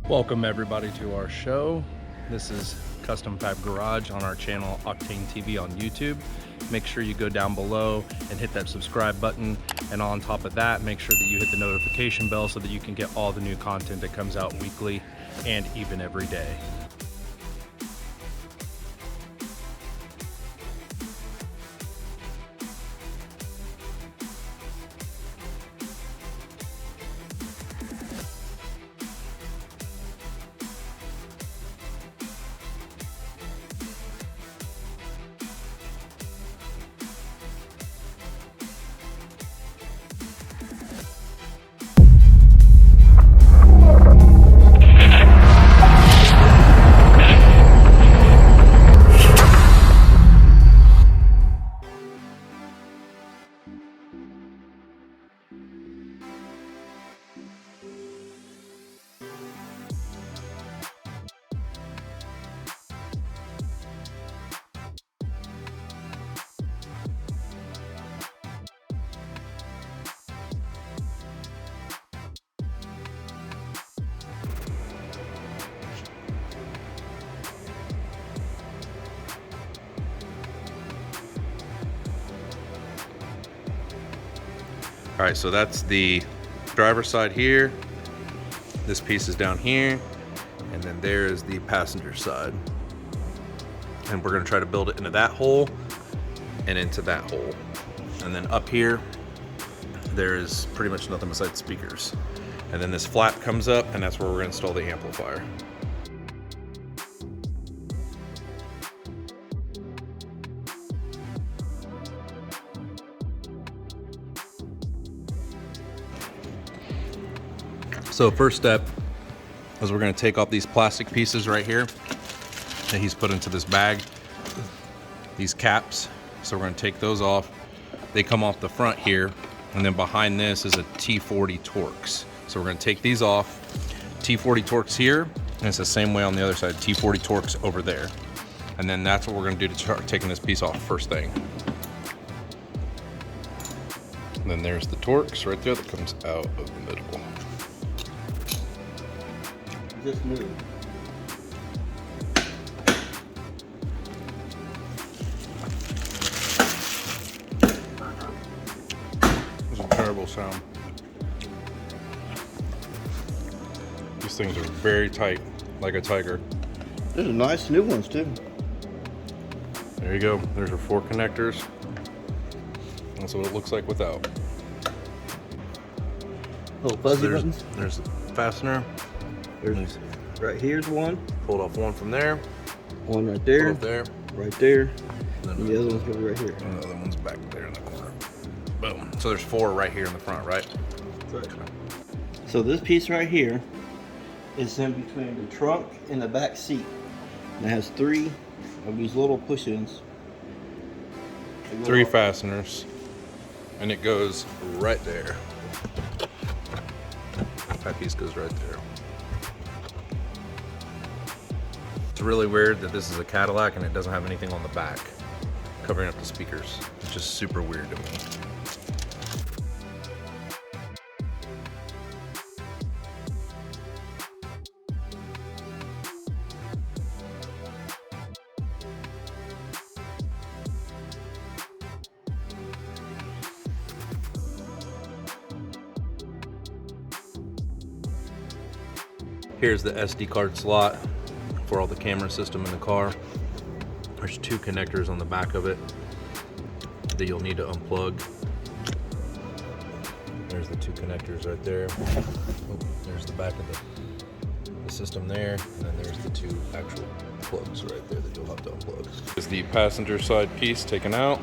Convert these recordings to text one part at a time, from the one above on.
Welcome everybody to our show. This is Custom Fab Garage on our channel Octane TV on YouTube. Make sure you go down below and hit that subscribe button, and on top of that, make sure that you hit the notification bell so that you can get all the new content that comes out weekly and even every day. All right, so that's the driver's side here. This piece is down here, and then there is the passenger side. And we're gonna try to build it into that hole and into that hole. And then up here, there is pretty much nothing besides speakers. And then this flap comes up, and that's where we're gonna install the amplifier. So first step is we're going to take off these plastic pieces right here that he's put into this bag, these caps. So we're going to take those off. They come off the front here, and then behind this is a T40 Torx. So we're going to take these off. T40 Torx here, and it's the same way on the other side, T40 Torx over there. And then that's what we're going to do to start taking this piece off first thing. And then there's the Torx right there that comes out of the middle. Just move. It's a terrible sound. These things are very tight, like a tiger. These are nice new ones too. There you go. There's your 4 connectors. That's what it looks like without. Little fuzzy buttons. There's the fastener. There's right here's one. Pulled off one from there. One right there. Pulled there. Right there. And And the other one's gonna be right here. And the other one's back there in the corner. Boom. So there's 4 right here in the front, right? Right. So this piece right here is in between the trunk and the back seat. And it has 3 of these little push-ins. 3 fasteners. And it goes right there. That piece goes right there. It's really weird that this is a Cadillac and it doesn't have anything on the back covering up the speakers. It's just super weird to me. Here's the SD card slot for all the camera system in the car. There's 2 connectors on the back of it that you'll need to unplug. There's the 2 connectors right there. Oh, there's the back of the system there, and then there's the 2 actual plugs right there that you'll have to unplug. Here's the passenger side piece taken out.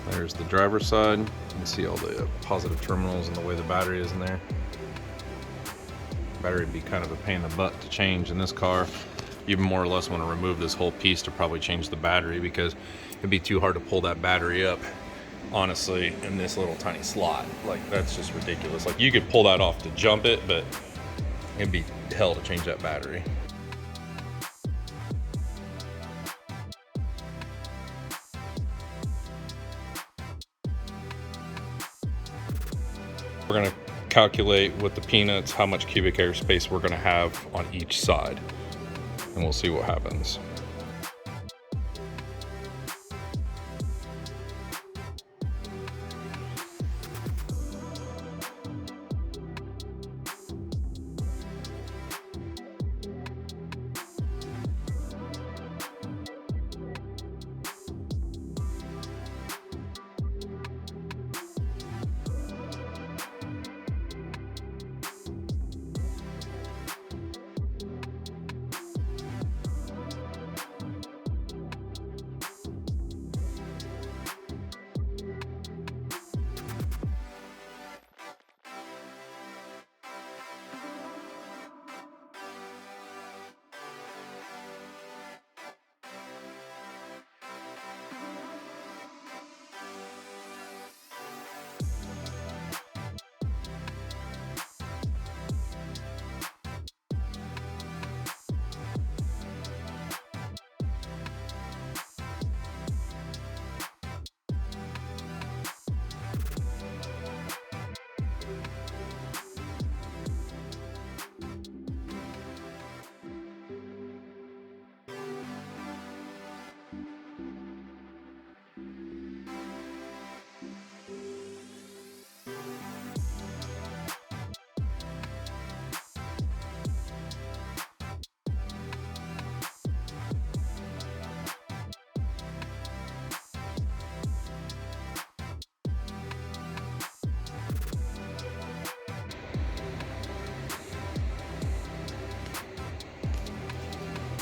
There's the driver's side. You can see all the positive terminals and the way the battery is in there. Battery would be kind of a pain in the butt to change in this car. you more or less want to remove this whole piece to probably change the battery, because it'd be too hard to pull that battery up, honestly, in this little tiny slot. Like, that's just ridiculous. Like, you could pull that off to jump it, but it'd be hell to change that battery. We're gonna calculate with the peanuts how much cubic air space we're gonna have on each side, and we'll see what happens.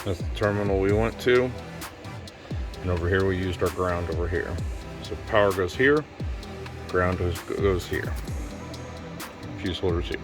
That's the terminal we went to, and over here we used our ground over here. So power goes here, ground goes here, fuse holders here.